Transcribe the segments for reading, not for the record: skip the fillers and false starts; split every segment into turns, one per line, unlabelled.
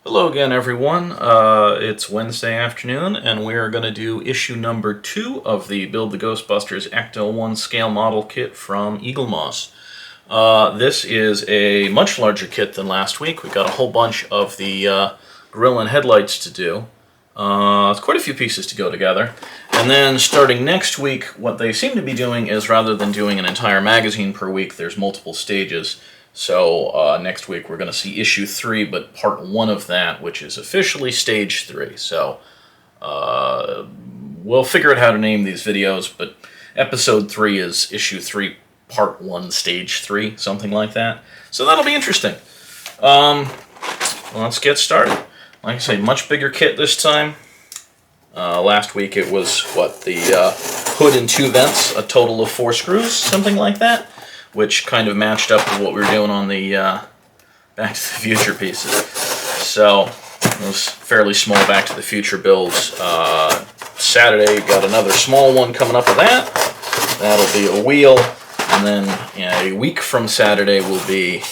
Hello again, everyone. It's Wednesday afternoon, and we are going to do issue number 2 of the Build the Ghostbusters Ecto-1 scale model kit from Eaglemoss. This is a much larger kit than last week. We've got a whole bunch of the grill and headlights to do. It's quite a few pieces to go together. And then starting next week, what they seem to be doing is rather than doing an entire magazine per week, there's multiple stages. So next week we're going to see issue 3, but part 1 of that, which is officially stage 3. So we'll figure out how to name these videos, but episode 3 is issue 3, part 1, stage 3, something like that. So that'll be interesting. Let's get started. Like I say, much bigger kit this time. Last week it was, the hood and 2 vents, a total of 4 screws, something like that, which kind of matched up with what we were doing on the Back to the Future pieces. So, those fairly small Back to the Future builds. Saturday, we've got another small one coming up with that. That'll be a wheel, and then a week from Saturday will be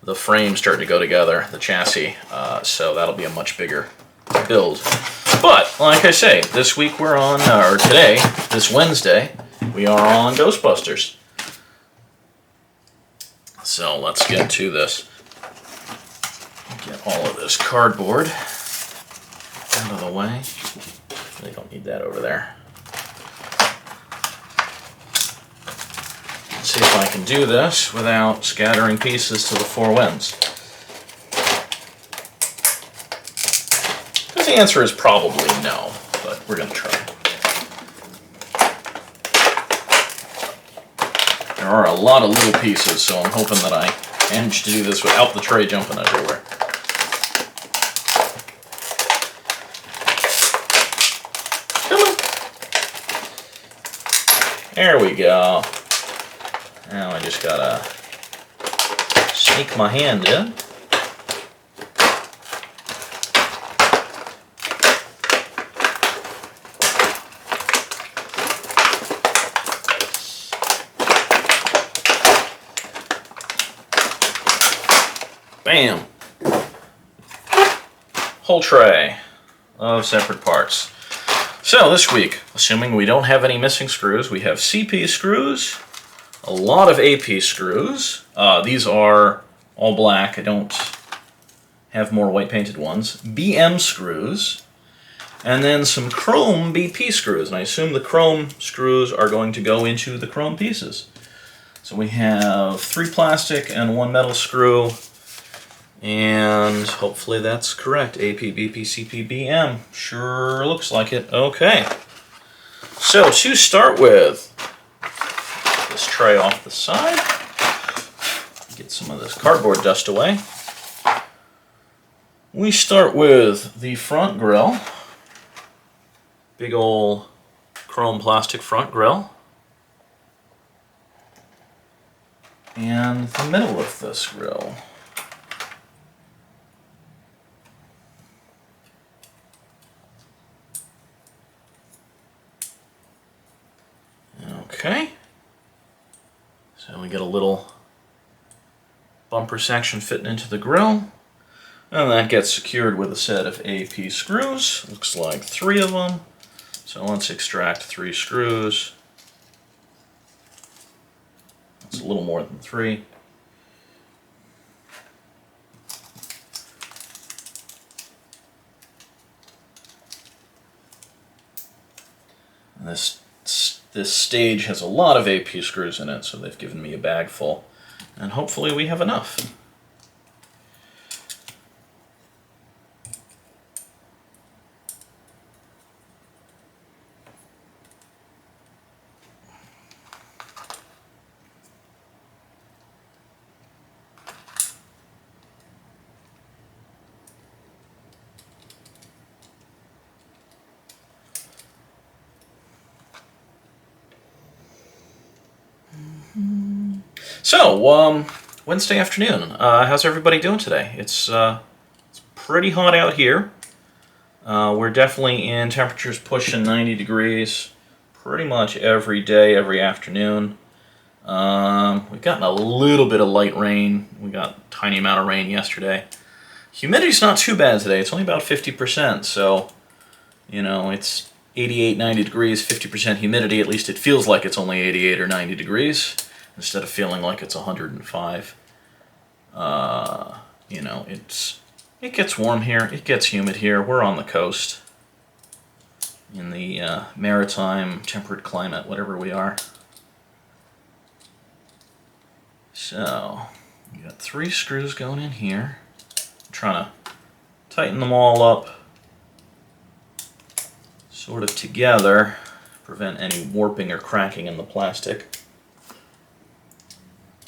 the frame starting to go together, the chassis, so that'll be a much bigger build. But, like I say, this week we're on, or today, this Wednesday, we are on Ghostbusters. So let's get to this. Get all of this cardboard out of the way. They don't need that over there. Let's see if I can do this without scattering pieces to the 4 winds. Because the answer is probably no, but we're going to try. There are a lot of little pieces, so I'm hoping that I manage to do this without the tray jumping everywhere. There we go. Now I just gotta sneak my hand in. Bam! Whole tray of separate parts. So this week, assuming we don't have any missing screws, we have CP screws, a lot of AP screws. These are all black. I don't have more white painted ones. BM screws, and then some chrome BP screws. And I assume the chrome screws are going to go into the chrome pieces. So we have 3 plastic and 1 metal screw. And hopefully that's correct. AP, BP, CP, BM. Sure looks like it. Okay. So to start with, get this tray off the side. Get some of this cardboard dust away. We start with the front grille. Big old chrome plastic front grille. And the middle of this grille. Okay, so we get a little bumper section fitting into the grill, and that gets secured with a set of AP screws. Looks like 3 of them, so let's extract 3 screws. That's a little more than 3. And this stage has a lot of AP screws in it, so they've given me a bag full. And hopefully we have enough. So, Wednesday afternoon. How's everybody doing today? It's pretty hot out here. We're definitely in temperatures pushing 90 degrees pretty much every day, every afternoon. We've gotten a little bit of light rain. We got a tiny amount of rain yesterday. Humidity's not too bad today. It's only about 50%, so, you know, it's 88, 90 degrees, 50% humidity. At least it feels like it's only 88 or 90 degrees instead of feeling like it's 105. You know, it gets warm here. It gets humid here. We're on the coast in the maritime temperate climate, whatever we are. So, we got 3 screws going in here. I'm trying to tighten them all up sort of together, prevent any warping or cracking in the plastic.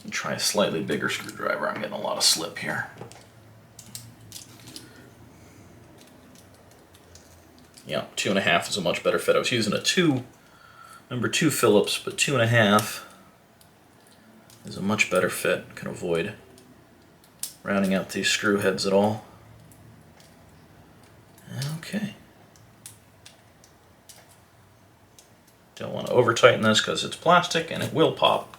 And try a slightly bigger screwdriver. I'm getting a lot of slip here. Yeah, 2.5 is a much better fit. I was using a number 2 Phillips, but 2.5 is a much better fit. Can avoid rounding out these screw heads at all. Okay. Don't want to over tighten this because it's plastic and it will pop.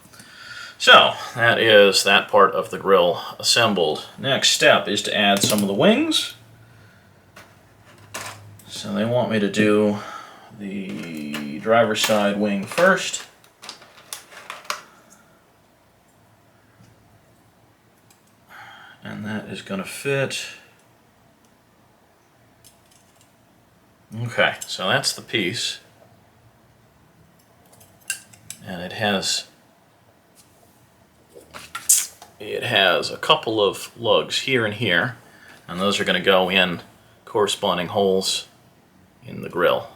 So that is that part of the grill assembled. Next step is to add some of the wings. So they want me to do the driver's side wing first. And that is going to fit. Okay, so that's the piece. And it has a couple of lugs here and here, and those are going to go in corresponding holes in the grill.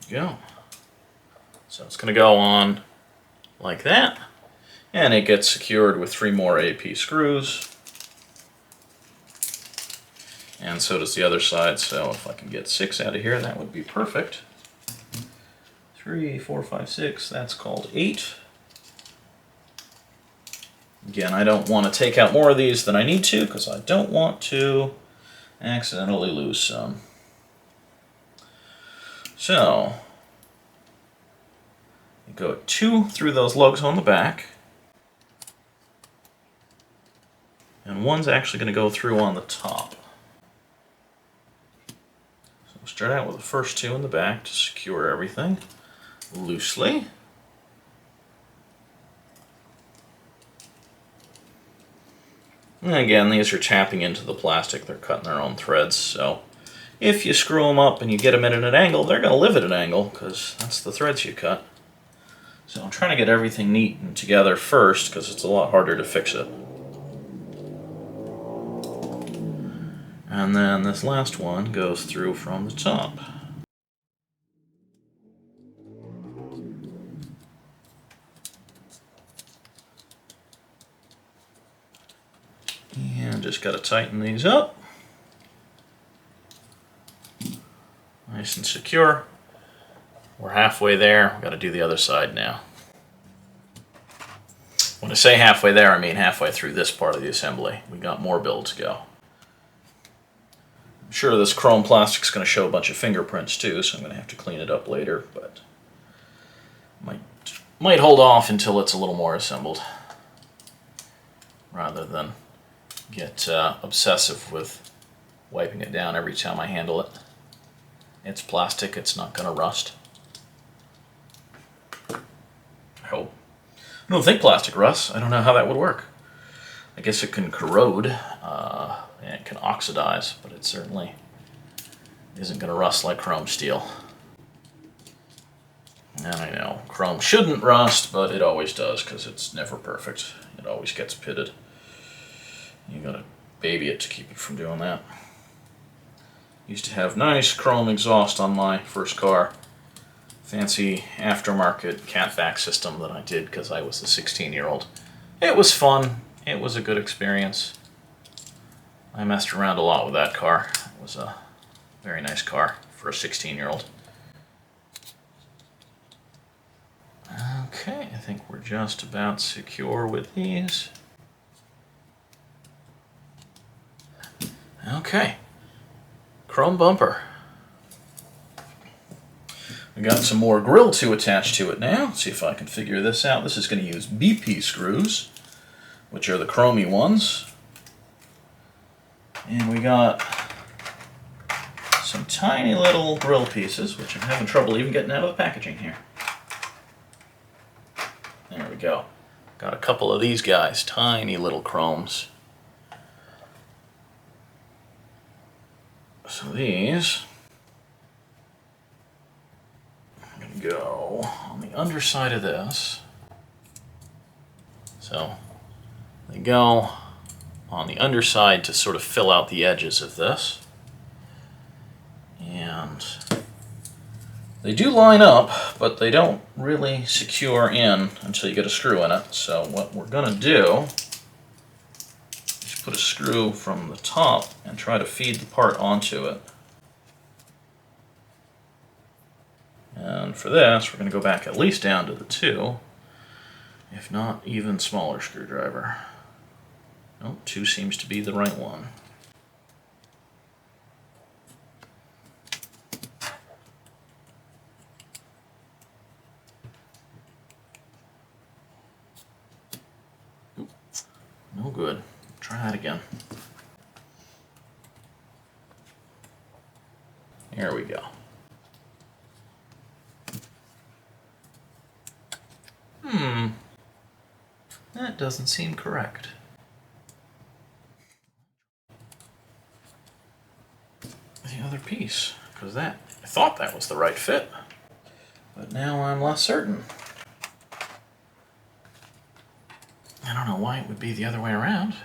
Go. So it's going to go on like that, and it gets secured with 3 more AP screws. And so does the other side, so if I can get 6 out of here, that would be perfect. 3, 4, 5, 6, that's called 8. Again, I don't want to take out more of these than I need to, because I don't want to accidentally lose some. So, you go 2 through those lugs on the back, and 1's actually going to go through on the top. So we'll start out with the first 2 in the back to secure everything loosely. And again, these are tapping into the plastic. They're cutting their own threads, so if you screw them up and you get them in at an angle, they're going to live at an angle, because that's the threads you cut. So I'm trying to get everything neat and together first, because it's a lot harder to fix it. And then this last one goes through from the top. And just got to tighten these up. Nice and secure. We're halfway there. We've got to do the other side now. When I say halfway there, I mean halfway through this part of the assembly. We got more build to go. I'm sure this chrome plastic's going to show a bunch of fingerprints too, so I'm going to have to clean it up later, but might hold off until it's a little more assembled, rather than get obsessive with wiping it down every time I handle it. It's plastic, it's not going to rust. I hope. I don't think plastic rusts. I don't know how that would work. I guess it can corrode, and it can oxidize, but it certainly isn't going to rust like chrome steel. And I know, chrome shouldn't rust, but it always does, because it's never perfect. It always gets pitted. You gotta baby it to keep it from doing that. Used to have nice chrome exhaust on my first car. Fancy aftermarket catvac system that I did because I was a 16-year-old. It was fun. It was a good experience. I messed around a lot with that car. It was a very nice car for a 16-year-old. Okay, I think we're just about secure with these. Okay, chrome bumper. We got some more grill to attach to it now. Let's see if I can figure this out. This is going to use BP screws, which are the chromy ones. And we got some tiny little grill pieces, which I'm having trouble even getting out of the packaging here. There we go. Got a couple of these guys, tiny little chromes. So these are going to go on the underside of this. So they go on the underside to sort of fill out the edges of this. And they do line up, but they don't really secure in until you get a screw in it. So what we're going to do is put a screw from the top and try to feed the part onto it. And for this, we're going to go back at least down to the 2, if not even smaller screwdriver. Nope, 2 seems to be the right one. No good. Try that again. There we go. That doesn't seem correct. The other piece, because I thought that was the right fit, but now I'm less certain. I don't know why it would be the other way around.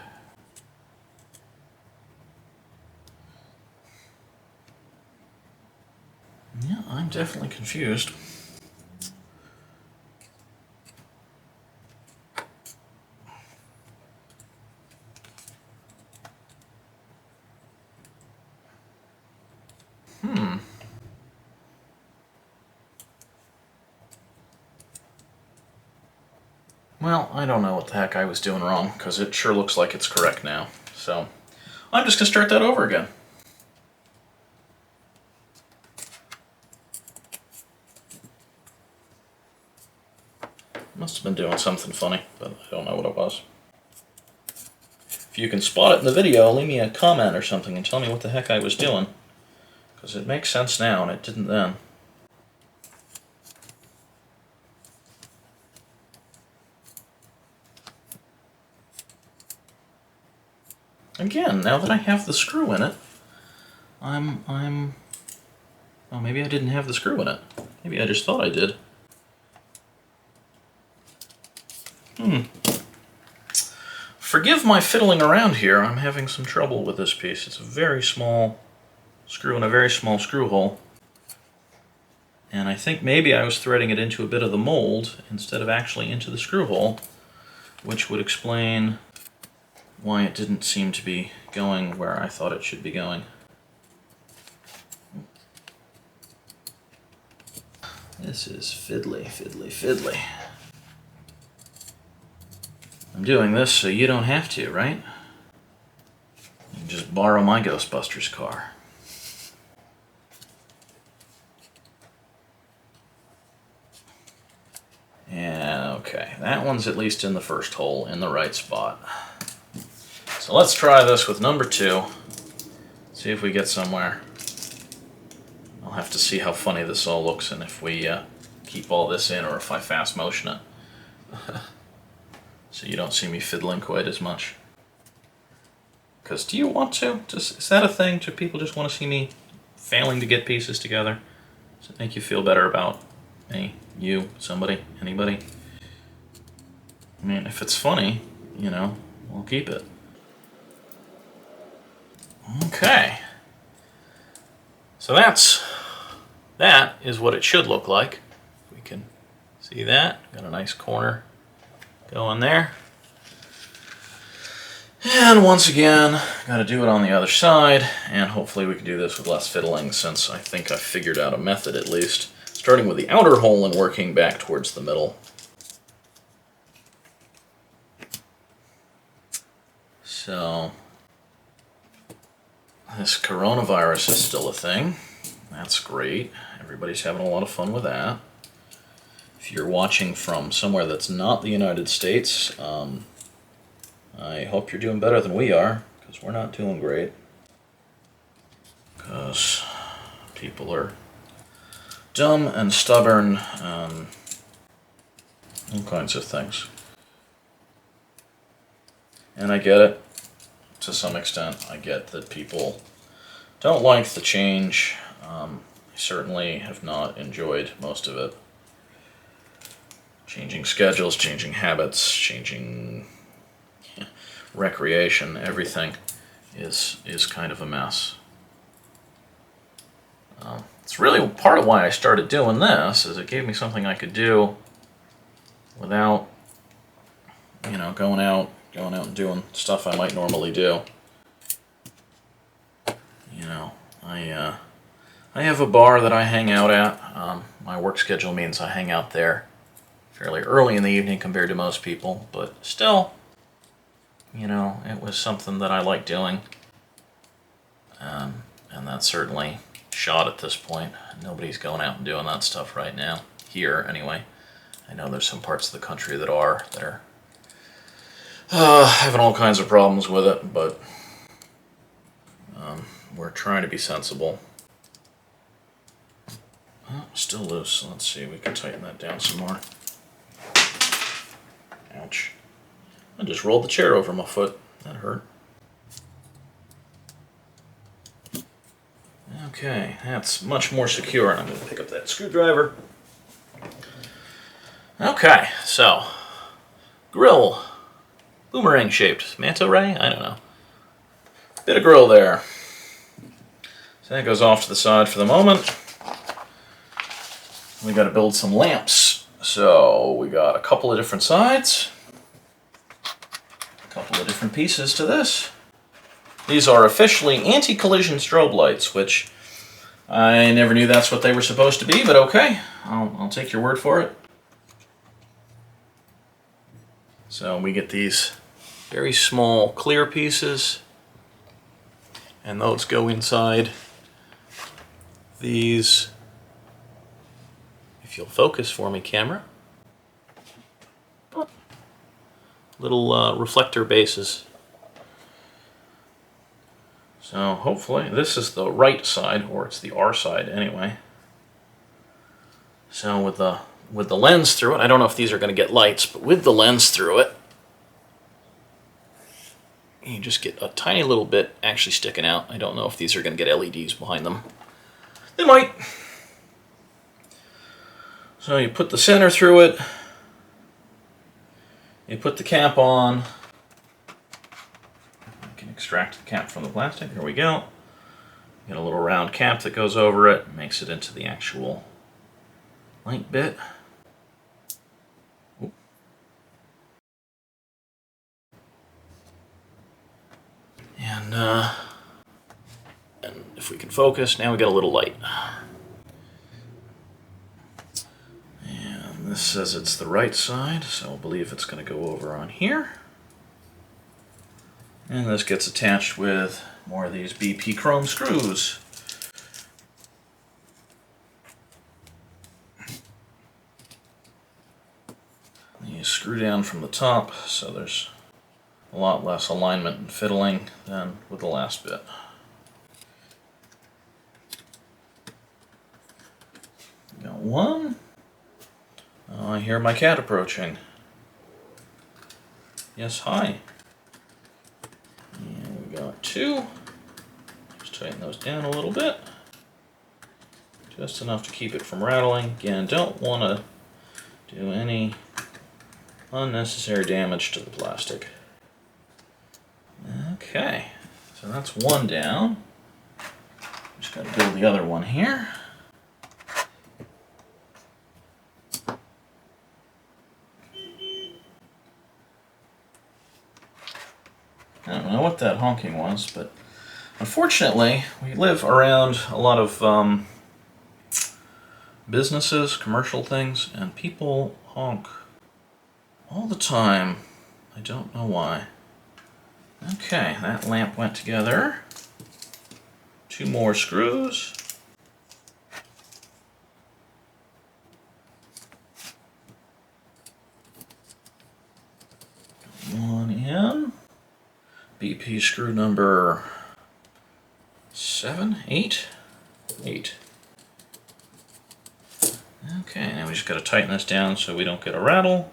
Yeah, I'm definitely confused. Well, I don't know what the heck I was doing wrong, because it sure looks like it's correct now. So, I'm just going to start that over again. Must have been doing something funny, but I don't know what it was. If you can spot it in the video, leave me a comment or something and tell me what the heck I was doing. Because it makes sense now, and it didn't then. Again, now that I have the screw in it, oh, maybe I didn't have the screw in it. Maybe I just thought I did. Forgive my fiddling around here. I'm having some trouble with this piece. It's a very small screw in a very small screw hole. And I think maybe I was threading it into a bit of the mold instead of actually into the screw hole, which would explain why it didn't seem to be going where I thought it should be going. This is fiddly, fiddly, fiddly. I'm doing this so you don't have to, right? You can just borrow my Ghostbusters car. Yeah, okay. That one's at least in the first hole in the right spot. So let's try this with number 2. See if we get somewhere. I'll have to see how funny this all looks and if we keep all this in or if I fast motion it. So you don't see me fiddling quite as much. Because do you want to? Is that a thing? Do people just want to see me failing to get pieces together? Does it make you feel better about me, you, somebody, anybody? I mean, if it's funny, you know, we'll keep it. Okay. So that is what it should look like. We can see that. Got a nice corner going there. And once again, got to do it on the other side, and hopefully we can do this with less fiddling since I think I figured out a method at least. Starting with the outer hole and working back towards the middle. So, this coronavirus is still a thing. That's great. Everybody's having a lot of fun with that. If you're watching from somewhere that's not the United States, I hope you're doing better than we are, because we're not doing great. Because people are dumb and stubborn and all kinds of things. And I get it, to some extent. I get that people don't like the change. I certainly have not enjoyed most of it. Changing schedules, changing habits, changing recreation, everything is kind of a mess. It's really part of why I started doing this, is it gave me something I could do without, going out and doing stuff I might normally do. I have a bar that I hang out at. My work schedule means I hang out there fairly early in the evening compared to most people, but still, it was something that I like doing. And that's certainly shot at this point. Nobody's going out and doing that stuff right now. Here, anyway. I know there's some parts of the country that are having all kinds of problems with it, but we're trying to be sensible. Oh, still loose. Let's see, we can tighten that down some more. Ouch. I just rolled the chair over my foot. That hurt. Okay, that's much more secure, and I'm going to pick up that screwdriver. Okay, so, grill. Boomerang shaped. Manta ray? I don't know. Bit of grill there. So that goes off to the side for the moment. We got to build some lamps. So we got a couple of different sides. A couple of different pieces to this. These are officially anti-collision strobe lights, which I never knew that's what they were supposed to be, but okay. I'll take your word for it. So we get these very small clear pieces, and those go inside these, if you'll focus for me, camera, little reflector bases. So hopefully this is the right side, or it's the R side anyway. So with the lens through it, I don't know if these are going to get lights, but with the lens through it, you just get a tiny little bit actually sticking out. I don't know if these are going to get LEDs behind them. They might. So you put the center through it. You put the cap on. You can extract the cap from the plastic. Here we go. Get a little round cap that goes over it, makes it into the actual light bit. Oop. And if we can focus, now we got a little light. And this says it's the right side, so I'll believe it's going to go over on here. And this gets attached with more of these BP chrome screws. You screw down from the top, so there's a lot less alignment and fiddling than with the last bit. Got one. Oh, I hear my cat approaching. Yes, hi. And we got two. Just tighten those down a little bit. Just enough to keep it from rattling. Again, don't want to do any unnecessary damage to the plastic. Okay, so that's one down. Just got to build the other one here. I don't know what that honking was, but unfortunately, we live around a lot of businesses, commercial things, and people honk all the time. I don't know why. Okay, that lamp went together. Two more screws. BP screw number 7, 8, 8. Okay, now we just got to tighten this down so we don't get a rattle.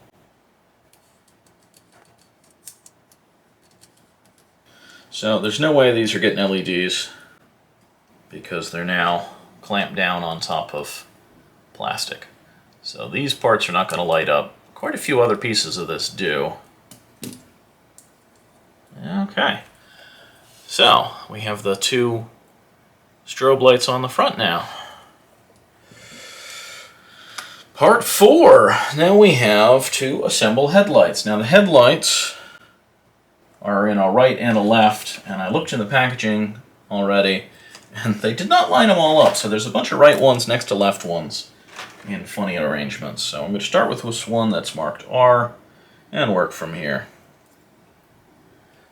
So there's no way these are getting LEDs because they're now clamped down on top of plastic. So these parts are not going to light up. Quite a few other pieces of this do. Okay. So we have the 2 strobe lights on the front now. Part 4. Now we have to assemble headlights. Now the headlights are in a right and a left, and I looked in the packaging already, and they did not line them all up. So there's a bunch of right ones next to left ones in funny arrangements. So I'm going to start with this one that's marked R and work from here.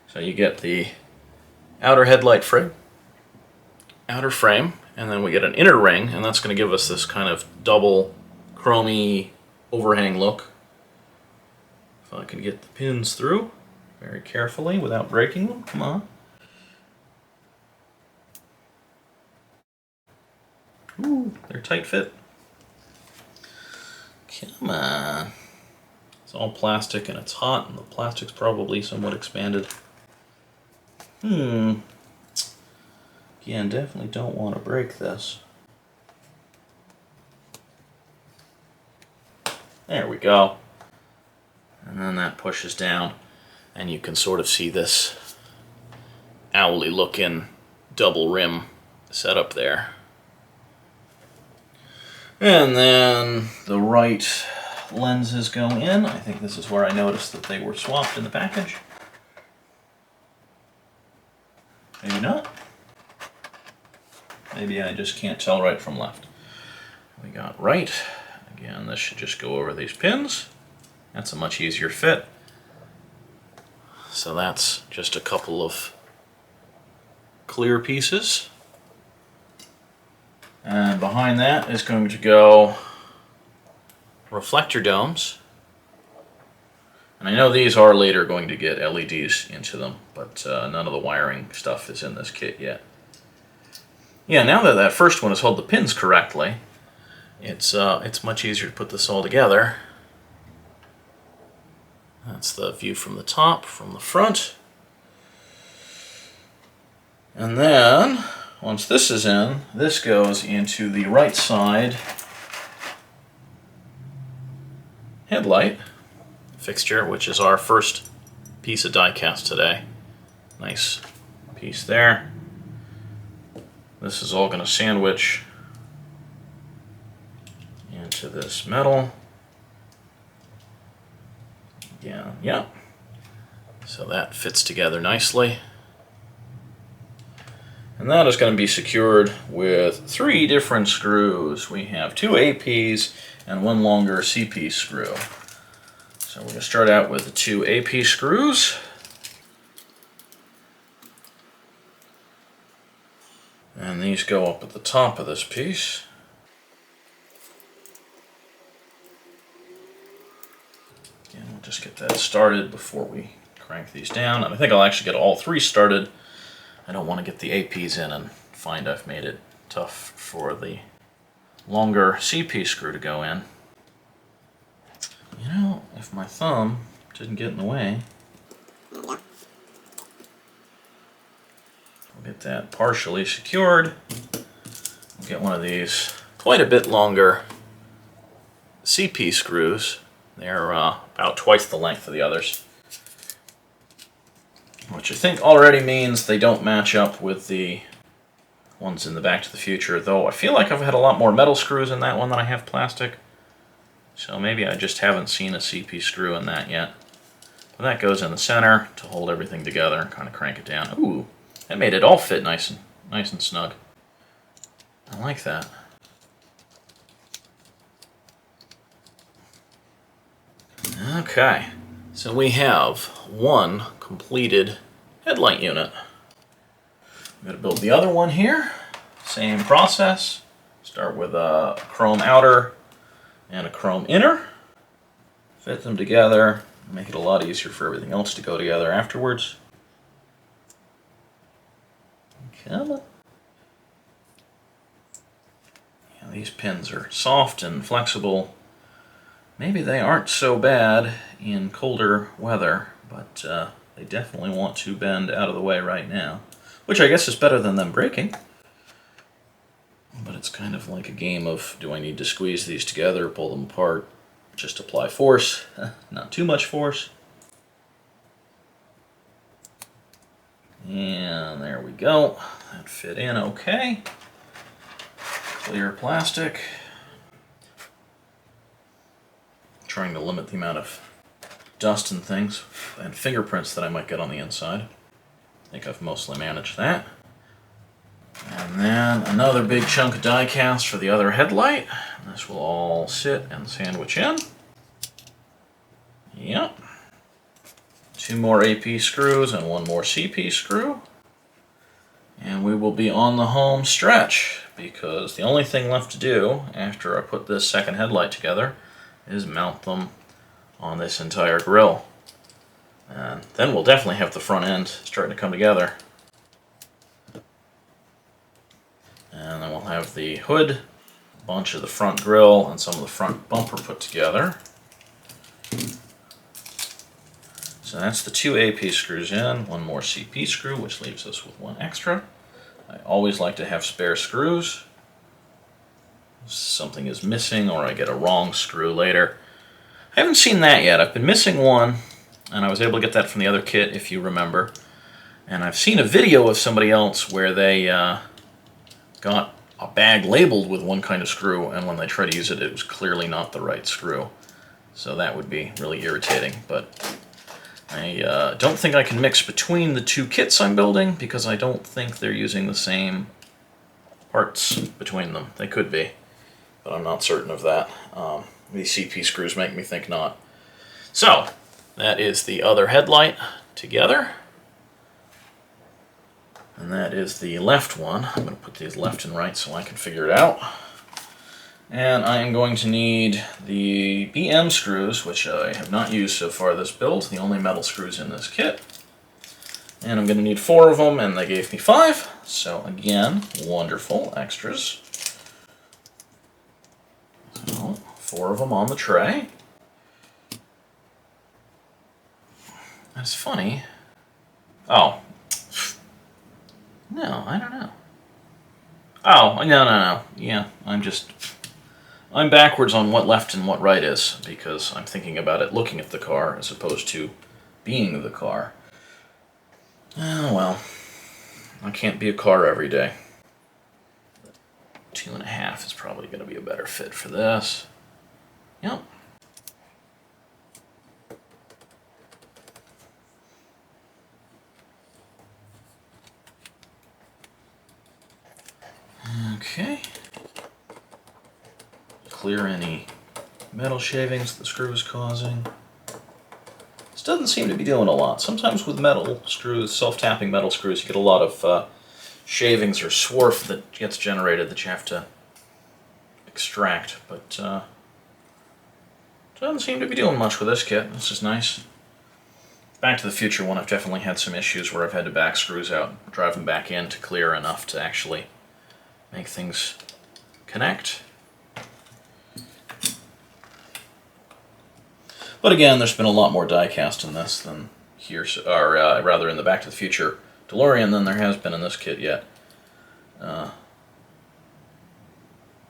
So you get the outer headlight frame, outer frame, and then we get an inner ring, and that's going to give us this kind of double chromey overhang look. If I can get the pins through very carefully without breaking them, come on. Ooh, they're tight fit. Come on. It's all plastic and it's hot, and the plastic's probably somewhat expanded. Again, definitely don't want to break this. There we go. And then that pushes down, and you can sort of see this owly looking double rim set up there. And then the right lenses go in. I think this is where I noticed that they were swapped in the package. Maybe not. Maybe I just can't tell right from left. We got right. Again, this should just go over these pins. That's a much easier fit. So that's just a couple of clear pieces. And behind that is going to go reflector domes. And I know these are later going to get LEDs into them, but none of the wiring stuff is in this kit yet. Yeah, now that that first one has held the pins correctly, it's much easier to put this all together. That's the view from the top, from the front. And then, once this is in, this goes into the right side headlight fixture, which is our first piece of die cast today. Nice piece there. This is all going to sandwich into this metal. Yeah. So that fits together nicely. And that is going to be secured with 3 different screws. We have 2 APs and 1 longer CP screw. So we're going to start out with the 2 AP screws. And these go up at the top of this piece. Again, we'll just get that started before we crank these down. And I think I'll actually get all 3 started. I don't want to get the APs in and find I've made it tough for the longer CP screw to go in. You know, if my thumb didn't get in the way, we'll get that partially secured. We'll get one of these quite a bit longer CP screws. They're about twice the length of the others, which I think already means they don't match up with the ones in the Back to the Future, though I feel like I've had a lot more metal screws in that one than I have plastic. So maybe I just haven't seen a CP screw in that yet. But that goes in the center to hold everything together and kind of crank it down. Ooh, that made it all fit nice and snug. I like that. Okay, so we have 1 completed headlight unit. I'm going to build the other one here. Same process. Start with a chrome outer and a chrome inner. Fit them together. Make it a lot easier for everything else to go together afterwards. Come on. Yeah, these pins are soft and flexible. Maybe they aren't so bad in colder weather, but they definitely want to bend out of the way right now. Which I guess is better than them breaking. But it's kind of like a game of, do I need to squeeze these together, pull them apart, just apply force, not too much force. And there we go. That fit in okay. Clear plastic. Trying to limit the amount of dust and things and fingerprints that I might get on the inside. I think I've mostly managed that. And then another big chunk of die cast for the other headlight. This will all sit and sandwich in. Yep. 2 more AP screws and 1 more CP screw. And we will be on the home stretch, because the only thing left to do after I put this second headlight together is mount them on this entire grill. And then we'll definitely have the front end starting to come together. And then we'll have the hood, a bunch of the front grille, and some of the front bumper put together. So that's the 2 AP screws in, 1 more CP screw, which leaves us with 1 extra. I always like to have spare screws. If something is missing or I get a wrong screw later. I haven't seen that yet. I've been missing one, and I was able to get that from the other kit, if you remember. And I've seen a video of somebody else where they got a bag labeled with one kind of screw, and when they tried to use it, it was clearly not the right screw. So that would be really irritating, but I don't think I can mix between the 2 kits I'm building, because I don't think they're using the same parts between them. They could be, but I'm not certain of that. These CP screws make me think not. So, that is the other headlight together. And that is the left one. I'm going to put these left and right so I can figure it out. And I am going to need the BM screws, which I have not used so far this build, the only metal screws in this kit. And I'm going to need 4 of them, and they gave me 5. So again, wonderful extras. So, 4 of them on the tray. That's funny. Oh. No, I don't know. Oh, no. Yeah, I'm backwards on what left and what right is, because I'm thinking about it looking at the car as opposed to being the car. Oh, well. I can't be a car every day. 2.5 is probably going to be a better fit for this. Yep. Okay. Clear any metal shavings the screw is causing. This doesn't seem to be doing a lot. Sometimes with metal screws, self-tapping metal screws, you get a lot of shavings or swarf that gets generated that you have to extract, but doesn't seem to be doing much with this kit. This is nice. Back to the Future one, I've definitely had some issues where I've had to back screws out, drive them back in to clear enough to actually make things connect. But again, there's been a lot more die cast in this than here, or rather in the Back to the Future DeLorean than there has been in this kit yet. I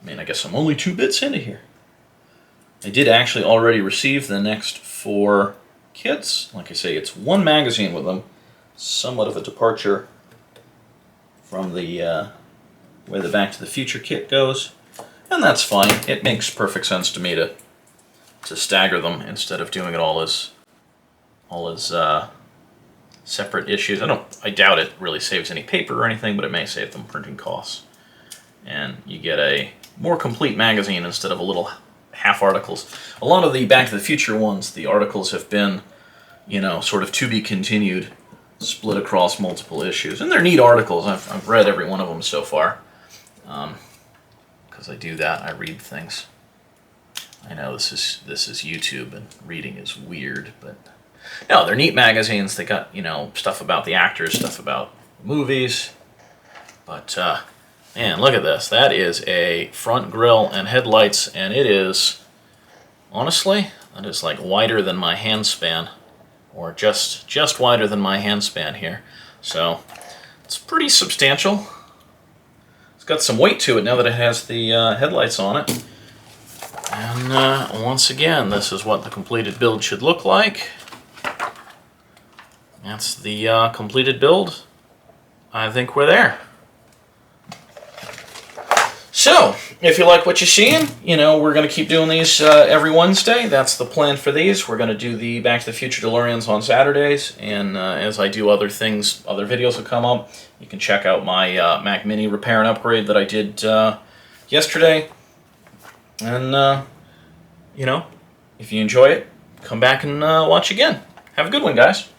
mean, I guess I'm only 2 bits into here. I did actually already receive the next 4 kits. Like I say, it's 1 magazine with them. Somewhat of a departure from the way the Back to the Future kit goes. And that's fine. It makes perfect sense to me to stagger them instead of doing it all as separate issues. I doubt it really saves any paper or anything, but it may save them printing costs. And you get a more complete magazine instead of a little half articles. A lot of the Back to the Future ones, the articles have been, sort of to be continued, split across multiple issues. And they're neat articles. I've read every one of them so far. Because I do that, I read things. I know this is YouTube and reading is weird, but no, they're neat magazines. They got, stuff about the actors, stuff about movies. But, man, look at this. That is a front grille and headlights, and it is, honestly, that is like wider than my hand span, or just wider than my hand span here. So, it's pretty substantial. It's got some weight to it now that it has the headlights on it. And once again, this is what the completed build should look like. That's the completed build. I think we're there. So, if you like what you're seeing, you know, we're going to keep doing these every Wednesday. That's the plan for these. We're going to do the Back to the Future DeLoreans on Saturdays, and as I do other things, other videos will come up. You can check out my Mac Mini repair and upgrade that I did yesterday. And, you know, if you enjoy it, come back and watch again. Have a good one, guys.